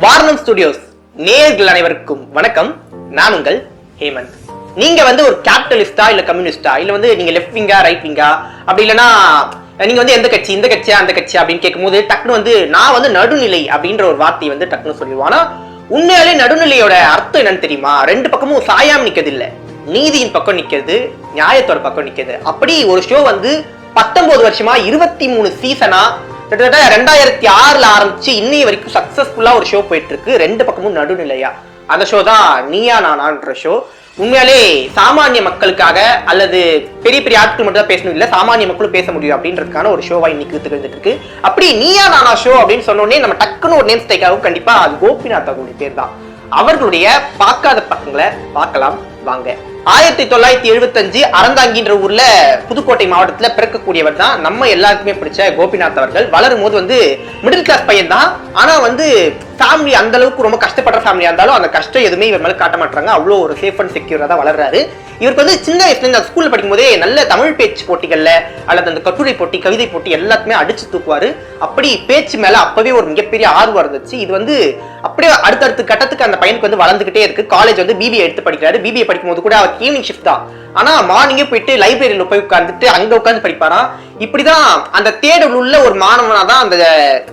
வாரணம் studios நேயர்கள் அனைவருக்கும் வணக்கம். நான் உங்கள் ஹேமந்த். நீங்க ஒரு கேபிட்டலிஸ்டா இல்ல கம்யூனிஸ்டா இல்ல நீங்க லெஃப்ட் விங்கா ரைட் விங்கா அப்படி இல்லைன்னா நீங்க எந்த கட்சி இந்த கட்சியா அந்த கட்சியா அப்படின்னு கேட்கும்போது டக்குன்னு நான் நடுநிலை அப்படின்ற ஒரு வார்த்தையை டக்குன்னு சொல்லிடுவோம். ஆனா உண்மையாலே நடுநிலையோட அர்த்தம் என்னன்னு தெரியுமா? ரெண்டு பக்கமும் சாயாம நிக்கிறது இல்ல, நீதியின் பக்கம் நிக்கிறது, நியாயத்தோட பக்கம் நிக்கிறது. அப்படி ஒரு ஷோ 19 வருஷமா 23 சீசனா கிட்டத்தட்ட 2006ல ஆரம்பிச்சு இன்னைய வரைக்கும் சக்சஸ்ஃபுல்லா ஒரு ஷோ போயிட்டு இருக்கு. ரெண்டு பக்கமும் நடுநிலையா. அந்த ஷோ தான் நீயா நானான்ற ஷோ. உண்மையாலே சாமானிய மக்களுக்காக அல்லது பெரிய பெரிய ஆட்கள் மட்டும் தான் பேசணும் இல்ல, சாமானிய மக்களும் பேச முடியும் அப்படின்றதுக்கான ஒரு ஷோவா இன்னைக்கு திகழ்ந்துட்டு இருக்கு. அப்படி நீயா நானா ஷோ அப்படின்னு சொன்னோடனே நம்ம டக்குன்னு ஒரு நேம் ஸ்ட்ரைக் ஆகும். கண்டிப்பா அது கோபிநாத் அவர்களுடைய பேர் தான். அவர்களுடைய பார்க்காத பக்கங்களை பார்க்கலாம் வாங்க. 1975 அறந்தாங்கின்ற ஊர்ல புதுக்கோட்டை மாவட்டத்துல பிறக்கக்கூடியவர் தான் நம்ம எல்லாருக்குமே பிடிச்ச கோபிநாத் அவர்கள். வளரும் போது மிடில் கிளாஸ் பையன் தான். ஆனா ஃபேமிலி அந்த அளவுக்கு ரொம்ப கஷ்டப்படுற ஃபேமிலியா இருந்தாலும் அந்த கஷ்டம் எதுவுமே இவர் மேல காட்ட மாட்டாங்க. அவ்வளோ ஒரு சேஃப் அண்ட் செக்யூரா தான் வளர்றாரு. இவருக்கு சின்ன வயசுல இருந்து ஸ்கூல்ல படிக்கும் போதே நல்ல தமிழ் பேச்சு போட்டிகள்ல அல்லது அந்த கட்டுரை போட்டி கவிதை போட்டி எல்லாத்துமே அடிச்சு தூக்குவாரு. அப்படி பேச்சு மேல அப்பவே ஒரு மிகப்பெரிய ஆர்வம் இருந்துச்சு. இது அப்படியே அடுத்தடுத்த கட்டத்துக்கு அந்த பையனுக்கு வளர்ந்துகிட்டே இருக்கு. காலேஜ் பிபிஏ எடுத்து படிக்கிறாரு. பிபிஏ படிக்கும் போது கூட அவருக்கு ஈவினிங் ஷிஃப்ட் தான். ஆனா மார்னிங்கே போயிட்டு லைப்ரரியில போய் உட்கார்ந்துட்டு அங்க உட்கார்ந்து படிப்பாராம். இப்படிதான் அந்த தேடல் உள்ள ஒரு மாணவனா தான் அந்த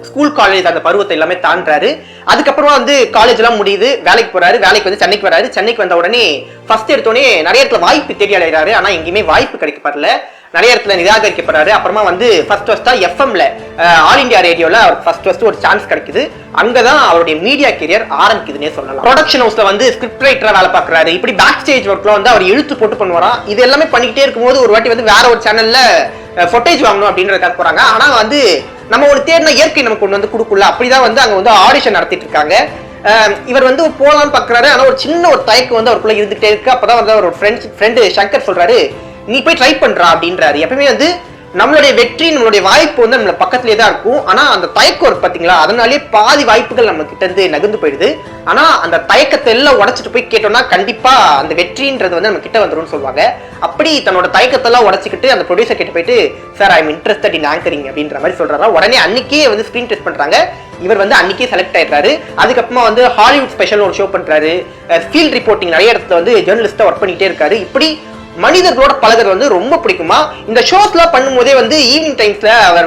ஸ்கூல் காலேஜ் அந்த பருவத்தை எல்லாமே தாண்டாரு. அதுக்கப்புறமா காலேஜ் எல்லாம் முடியுது, வேலைக்கு போறாரு. வேலைக்கு சென்னைக்கு வராரு. சென்னைக்கு வந்த உடனே ஃபர்ஸ்ட் எடுத்தோடனே நிறைய இடத்துல வாய்ப்பு தேடி அடைகிறாரு. ஆனா எங்கேயுமே வாய்ப்பு கிடைக்கப்படல. நிறைய இடத்துல நிராகரிக்கப்படுறாரு. அப்புறமா ஃபர்ஸ்டா எஃப்எம்ல ஆல் இந்தியா ரேடியோல அவருக்கு ஃபர்ஸ்ட் ஒரு சான்ஸ் கிடைக்குது. அங்கதான் அவருடைய மீடியா கெரியர் ஆரம்பிக்குதுன்னே சொல்லலாம். ப்ரொடக்ஷன் ஹவுஸ்ல ஸ்கிரிப்ட் ரைட்டரா வேலை பார்க்கறாரு. இப்படி பேக் ஸ்டேஜ் ஒர்க்ல அவர் எழுத்து போட்டு பண்ணுவாராம். இது எல்லாமே பண்ணிக்கிட்டே இருக்கும்போது ஒரு வாட்டி வேற ஒரு சேனல்ல ஃபுட்டேஜ் வாங்கணும் அப்படின்றதுக்காக போறாங்க. ஆனா நம்ம ஒரு தேடின இயற்கை நமக்கு கொண்டு கொடுக்கல. அப்படிதான் அங்க ஆடிஷன் நடத்திட்டு இருக்காங்க. இவர் போலான்னு பாக்குறாரு. ஆனா ஒரு சின்ன ஒரு தயக்கம் அவருக்குள்ள இருந்துகிட்டே இருக்கு. அப்பதான் அவர் ஃப்ரெண்டு சங்கர் சொல்றாரு, நீ போய் ட்ரை பண்றா அப்படின்றாரு. எப்பவுமே நம்மளுடைய வெற்றி நம்மளுடைய வாய்ப்பு நம்ம பக்கத்திலே தான் இருக்கும். ஆனா அந்த தயக்கம் இருக்கு பாத்தீங்களா, அதனாலேயே பாதி வாய்ப்புகள் நம்ம கிட்ட இருந்து நகர்ந்து போயிடுது. ஆனா அந்த தயக்கத்தை எல்லாம் உடைச்சிட்டு போய் கேட்டோம்னா கண்டிப்பா அந்த வெற்றின்றது நம்ம கிட்ட வந்துடும் சொல்லுவாங்க. அப்படி தன்னோட தயக்கத்தை எல்லாம் உடைச்சிக்கிட்டு அந்த ப்ரொடியூசர் கிட்ட போயிட்டு, sir I am interested in anchoring அப்படின்ற மாதிரி சொல்றாரா. உடனே அன்னைக்கே ஸ்கிரீன் டெஸ்ட் பண்றாங்க. இவர் அன்னைக்கே செலக்ட் ஆயிடுறாரு. அதுக்கப்புறமா ஹாலிவுட் ஸ்பெஷல் ஒரு ஷோ பண்றாரு. ஃபீல்ட் ரிப்போர்ட்டிங் நிறைய இடத்துல ஜேர்னலிஸ்டா ஒர்க் பண்ணிட்டே இருக்காரு. இப்படி மனிதர்களோட பழகிறது ரொம்ப பிடிக்குமா. இந்த ஷோஸ் எல்லாம் பண்ணும் போதே ஈவினிங் டைம்ஸ்ல அவர்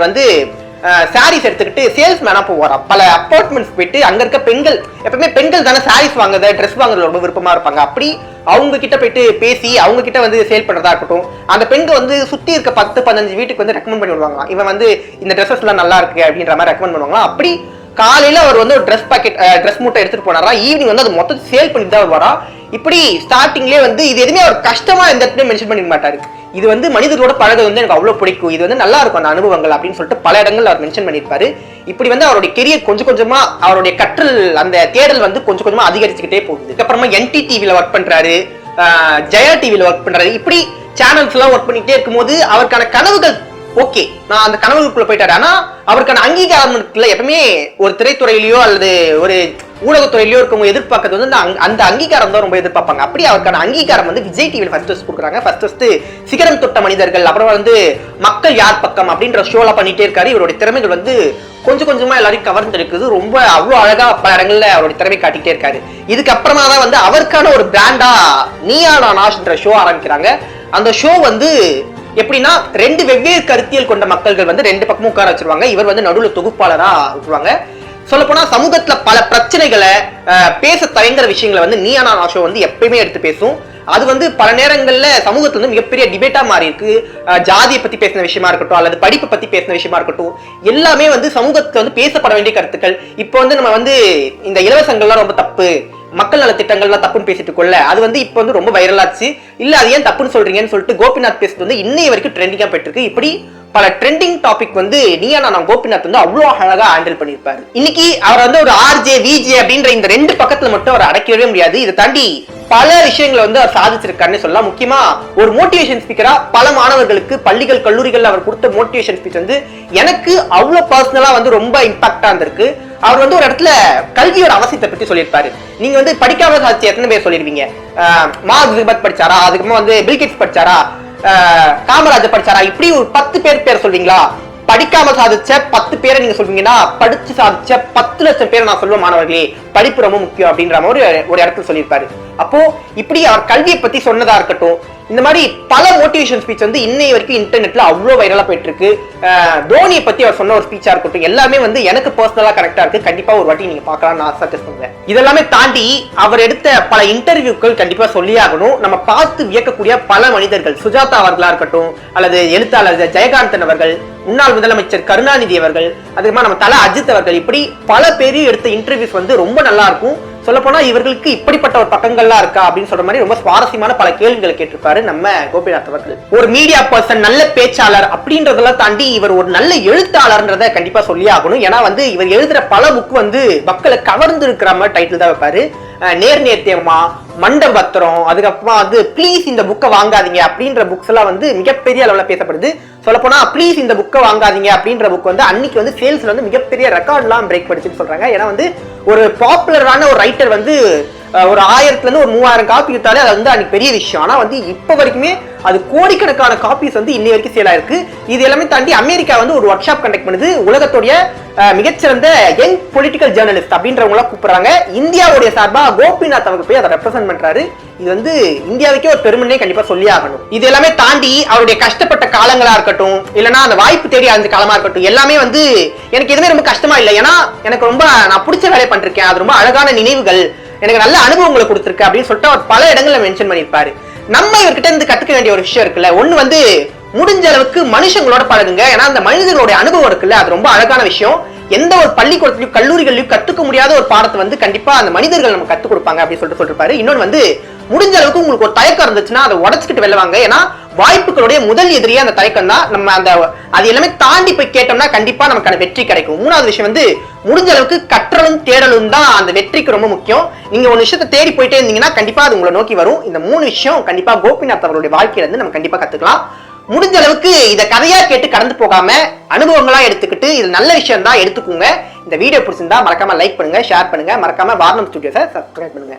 சாரீஸ் எடுத்துக்கிட்டு சேல்ஸ்மேனா போவாராம். பல அப்பார்ட்மெண்ட்ஸ் போயிட்டு அங்க இருக்க பெண்கள், எப்பவுமே பெண்கள் தானே சாரீஸ் வாங்குறது ட்ரெஸ் வாங்குறது ரொம்ப விருப்பமா இருப்பாங்க. அப்படி அவங்க கிட்ட போயிட்டு பேசி அவங்க கிட்ட சேல் பண்றதா இருக்கட்டும், அந்த பெண்கள் சுத்தி இருக்க 10-15 வீட்டுக்கு ரெக்கமெண்ட் பண்ணி விடுவாங்களாம். இவன் இந்த ட்ரெஸ்ஸஸ் எல்லாம் நல்லா இருக்கு அப்படின்ற மாதிரி ரெக்கமெண்ட் பண்ணுவாங்களாம். அப்படி காலையில அவர் ஒரு ட்ரெஸ் பாக்கெட் ட்ரெஸ் மூட்டை எடுத்துட்டு போனாரா, ஈவினிங் அது மொத்தம் சேல் பண்ணிட்டு தான் வருவாரா. இப்படி ஸ்டார்டிங்லேயே இது எதுவுமே அவர் கஷ்டமா எந்த இடத்துலயும் மென்ஷன் பண்ணிக்க மாட்டாரு. இது மனிதர்களோட பழகு எனக்கு அவ்வளவு பிடிக்கும், இது நல்லா இருக்கும் அந்த அனுபவங்கள் அப்படின்னு சொல்லிட்டு பல இடங்கள் அவர் மென்ஷன் பண்ணியிருப்பாரு. இப்படி அவருடைய கெரியர் கொஞ்சம் கொஞ்சமா அவருடைய கற்றல் அந்த தேடல் கொஞ்சம் கொஞ்சமா அதிகரிச்சுக்கிட்டே போகுது. அதுக்கப்புறமா NTTVல ஒர்க் பண்றாரு, ஜெயா டிவில ஒர்க் பண்றாரு. இப்படி சேனல்ஸ் எல்லாம் ஒர்க் பண்ணிட்டே இருக்கும்போது அவருக்கான கனவுகள் ஓகே, நான் அந்த கனவுக்குள்ள போயிட்டாரு. ஆனா அவருக்கான அங்கீகாரம் இருக்குல்ல, எப்பவுமே ஒரு திரைத்துறையிலயோ அல்லது ஒரு ஊடகத்துறையிலயோ இருக்கவங்க எதிர்பார்க்கறது அந்த அங்கீகாரம் தான் ரொம்ப எதிர்பார்ப்பாங்க. அப்படி அவருக்கான அங்கீகாரம் விஜய் டிவில ஃபர்ஸ்ட் கொடுக்குறாங்க. ஃபர்ஸ்ட் சிகரம் தொட்ட மனிதர்கள், அப்புறம் மக்கள் யார் பக்கம் அப்படின்ற ஷோல பண்ணிட்டே இருக்காரு. இவருடைய திறமைகள் கொஞ்சம் கொஞ்சமா எல்லாரையும் கவர்ந்து இருக்குது. ரொம்ப அவ்வளவு அழகா பல இடங்கள்ல அவருடைய திறமை காட்டிட்டே இருக்காரு. இதுக்கப்புறமா தான் அவருக்கான ஒரு பிராண்டா நீயா நானான்ற ஷோ ஆரம்பிக்கிறாங்க. அந்த ஷோ எப்படின்னா ரெண்டு வெவ்வேறு கருத்தியல் கொண்ட மக்கள்கள் ரெண்டு பக்கமும் உட்கார வச்சிருவாங்க. இவர் நடுவுல தொகுப்பாளரா விட்டுருவாங்க. சொல்ல போனா சமூகத்துல பல பிரச்சனைகளை பேச தயங்குற விஷயங்களை நீயா நானா ஷோ எப்பயுமே எடுத்து பேசும். அது பல நேரங்கள்ல சமூகத்துல மிகப்பெரிய டிபேட்டா மாறி இருக்கு. ஜாதியை பத்தி பேசின விஷயமா இருக்கட்டும் அல்லது படிப்பை பத்தி பேசின விஷயமா இருக்கட்டும், எல்லாமே சமூகத்துல பேசப்பட வேண்டிய கருத்துக்கள். இப்போ நம்ம இந்த இலவசங்கள்லாம் ரொம்ப தப்பு, மக்கள் நல திட்டங்கள்லாம் தப்புன்னு பேசிட்டு கொள்ள அது இப்போ ரொம்ப வைரலாச்சு. இல்ல அது ஏன் தப்புன்னு சொல்றீங்கன்னு சொல்லிட்டு கோபிநாத் பேசுறது இன்னைய வரைக்கும் ட்ரெண்டிங்கா போயிட்டு இருக்கு. இப்படி பல ட்ரெண்டிங் டாபிக் நீயா நானா கோபிநாத் அவ்வளவு அழகா ஹேண்டில் பண்ணிருப்பாரு. இன்னைக்கு அவர் ஒரு ஆர்ஜே விஜே அப்படின்ற இந்த ரெண்டு பக்கத்துல மட்டும் அவர் அடக்கவே முடியாது. இதை தாண்டி பல விஷயங்களை அவர் சாதிச்சிருக்காருன்னு சொல்லலாம். முக்கியமா ஒரு மோட்டிவேஷன் ஸ்பீக்கரா பல மாணவர்களுக்கு பள்ளிகள் கல்லூரிகள் அவர் கொடுத்த மோட்டிவேஷன் ஸ்பீச் எனக்கு அவ்வளவு பர்சனலா ரொம்ப இம்பாக்டா இருந்திருக்கு. அவர் ஒரு இடத்துல கல்வியோட அவசியத்தை பத்தி சொல்லியிருப்பாரு. நீங்க படிக்காம சாதிச்சு எத்தனை பேர் சொல்லிருவீங்க? மார்க் ஜுகர்பர்க் படிச்சாரா, அதுக்கப்புறமா பில் கேட்ஸ் படிச்சாரா, காமராஜர் படிச்சாரா, இப்படி ஒரு 10 பேர் சொல்வீங்களா? படிக்காம சாதிச்ச 10 பேரை நீங்க சொல்வீங்கன்னா படிச்சு சாதிச்ச 10 லட்சம் பேரை நான் சொல்லுவேன் மாணவர்களே, படிப்பு ரொம்ப முக்கியம் அப்படின்ற மாதிரி ஒரு இடத்துல சொல்லியிருப்பாரு. அப்போ இப்படி அவர் கல்வியை பத்தி சொன்னதா இருக்கட்டும், இந்த மாதிரி பல மோட்டிவேஷன் ஸ்பீச் வந்து இன்னை வரைக்கும் இன்டர்நெட்ல அவ்வளவு வைரலா போயிட்டு இருக்கு. தோனியை பத்தி அவர் சொன்ன ஒரு ஸ்பீச்சா இருக்கட்டும், எல்லாமே வந்து எனக்கு பர்சனலா கரெக்டா இருக்கு. கண்டிப்பா ஒரு வாட்டி நீங்க பார்க்கலாம், நான் சஜஸ்ட் பண்ணுவேன். இதெல்லாமே தாண்டி அவர் எடுத்த பல இன்டர்வியூக்கள் கண்டிப்பா சொல்லியாகணும். நம்ம பார்த்து வியக்கக்கூடிய பல மனிதர்கள், சுஜாதா அவர்களா இருக்கட்டும், அல்லது எழுத்தாளர் ஜெயகாந்தன் அவர்கள், முன்னாள் முதலமைச்சர் கருணாநிதி அவர்கள், அதுக்கப்புறமா நம்ம தல அஜித் அவர்கள், இப்படி பல பேர் எடுத்த இன்டர்வியூஸ் வந்து ரொம்ப நல்லா இருக்கும். சொல்ல போனா இவர்களுக்கு இப்படிப்பட்ட ஒரு பக்கங்கள்லாம் இருக்கா அப்படின்னு சொல்ற மாதிரி ரொம்ப சுவாரஸ்யமான பல கேள்விகளை கேட்டிருப்பாரு நம்ம கோபிநாத் அவர்கள். ஒரு மீடியா பர்சன், நல்ல பேச்சாளர் அப்படின்றதெல்லாம் தாண்டி இவர் ஒரு நல்ல எழுத்தாளர்ன்றத கண்டிப்பா சொல்லி ஆகணும். ஏன்னா வந்து இவர் எழுதுற பல புக் வந்து மக்களை கவர்ந்து இருக்கிற மாதிரி டைட்டில் தான் வைப்பாரு. நேர்நேர்த்தியமா, மண்டபத்திரம், அதுக்கப்புறமா வந்து ப்ளீஸ் இந்த புக்கை வாங்காதீங்க அப்படின்ற புக்ஸ் எல்லாம் வந்து மிகப்பெரிய அளவில் பேசப்படுது. சொல்ல போனா ப்ளீஸ் இந்த புக்கை வாங்காதீங்க அப்படின்ற புக் வந்து அன்னைக்கு வந்து சேல்ஸ்ல வந்து மிகப்பெரிய ரெக்கார்ட்லாம் பிரேக் படிச்சுன்னு சொல்றாங்க. ஏன்னா வந்து ஒரு பாப்புலரான ஒரு ரைட்டர் வந்து ஒரு 1000 இருந்து ஒரு 3000 காப்பி வித்தாலே அது வந்து அன்னைக்கு பெரிய விஷயம். ஆனா வந்து இப்ப வரைக்குமே அது கோடிக்கணக்கான காப்பீஸ் வந்து இன்னை வரைக்கும் சேல் ஆயிருக்கு. இது எல்லாமே தாண்டி அமெரிக்கா வந்து ஒரு ஒர்க் ஷாப் கண்டக்ட் பண்ணுது. உலகத்துடைய மிகச்சிறந்த யங் பொலிட்டிக்கல் ஜேர்னலிஸ்ட் அப்படின்றவங்கள கூப்பிடுறாங்க. இந்தியாவுடைய சார்பா கோபிநாத் அவர்கள் போய் அதை ரெப்ரசென்ட் பண்றாரு. இது வந்து இந்தியாவுக்கே ஒரு பெருமையை கண்டிப்பா சொல்லி ஆகணும். இது எல்லாமே தாண்டி அவருடைய கஷ்டப்பட்ட காலங்களா இருக்கட்டும், இல்லைன்னா அந்த வாய்ப்பு தேடி அந்த காலமா இருக்கட்டும், எல்லாமே வந்து எனக்கு எதுவுமே ரொம்ப கஷ்டமா இல்லை. ஏன்னா எனக்கு ரொம்ப நான் பிடிச்ச வேலையை பண்ணிருக்கேன், அது ரொம்ப அழகான நினைவுகள், எனக்கு நல்ல அனுபவங்களை கொடுத்துருக்கு அப்படின்னு சொல்லிட்டு அவர் பல இடங்கள்ல மென்ஷன் பண்ணியிருப்பாரு. நம்ம இவர்கிட்ட இருந்து கத்துக்க வேண்டிய ஒரு விஷயம் இருக்குல்ல, ஒண்ணு வந்து முடிஞ்ச அளவுக்கு மனுஷங்களோட பழகுங்க. ஏன்னா அந்த மனிதர்களுடைய அனுபவம் இருக்குல்ல, அது ரொம்ப அழகான விஷயம். எந்த ஒரு பள்ளிக்கூடத்திலையும் கல்லூரிகளையும் கத்துக்க முடியாத ஒரு பாடத்தை வந்து கண்டிப்பா அந்த மனிதர்கள் நம்ம கத்துக் கொடுப்பாங்க அப்படின்னு சொல்லிட்டு சொல்லிருப்பாரு. இன்னொன்று வந்து முடிஞ்ச அளவுக்கு உங்களுக்கு ஒரு தயக்கம் இருந்துச்சுன்னா அதை உடச்சுக்கிட்டு வெல்லுவாங்க. ஏன்னா வாய்ப்புகளுடைய முதல் எதிரியே அந்த தயக்கம் தான். நம்ம அந்த அது எல்லாமே தாண்டி போய் கேட்டோம்னா கண்டிப்பா நமக்கான வெற்றி கிடைக்கும். மூணாவது விஷயம் வந்து முடிஞ்ச அளவுக்கு கற்றலும் தேடலும் தான் அந்த வெற்றிக்கு ரொம்ப முக்கியம். நீங்க ஒரு விஷயத்தை தேடி போயிட்டே இருந்தீங்கன்னா கண்டிப்பா அது உங்களை நோக்கி வரும். இந்த 3 விஷயம் கண்டிப்பா கோபிநாத் அவருடைய வாழ்க்கையில இருந்து நம்ம கண்டிப்பா கத்துக்கலாம். முடிஞ்ச அளவுக்கு இதை கதையா கேட்டு கடந்து போகாம அனுபவங்களா எடுத்துக்கிட்டு இது நல்ல விஷயம் தான் எடுத்துக்கோங்க. இந்த வீடியோ பிடிச்சிருந்தா மறக்காம லைக் பண்ணுங்க, ஷேர் பண்ணுங்க, மறக்காம வாரணம் ஸ்டுடியோஸை சப்ஸ்கிரைப் பண்ணுங்க.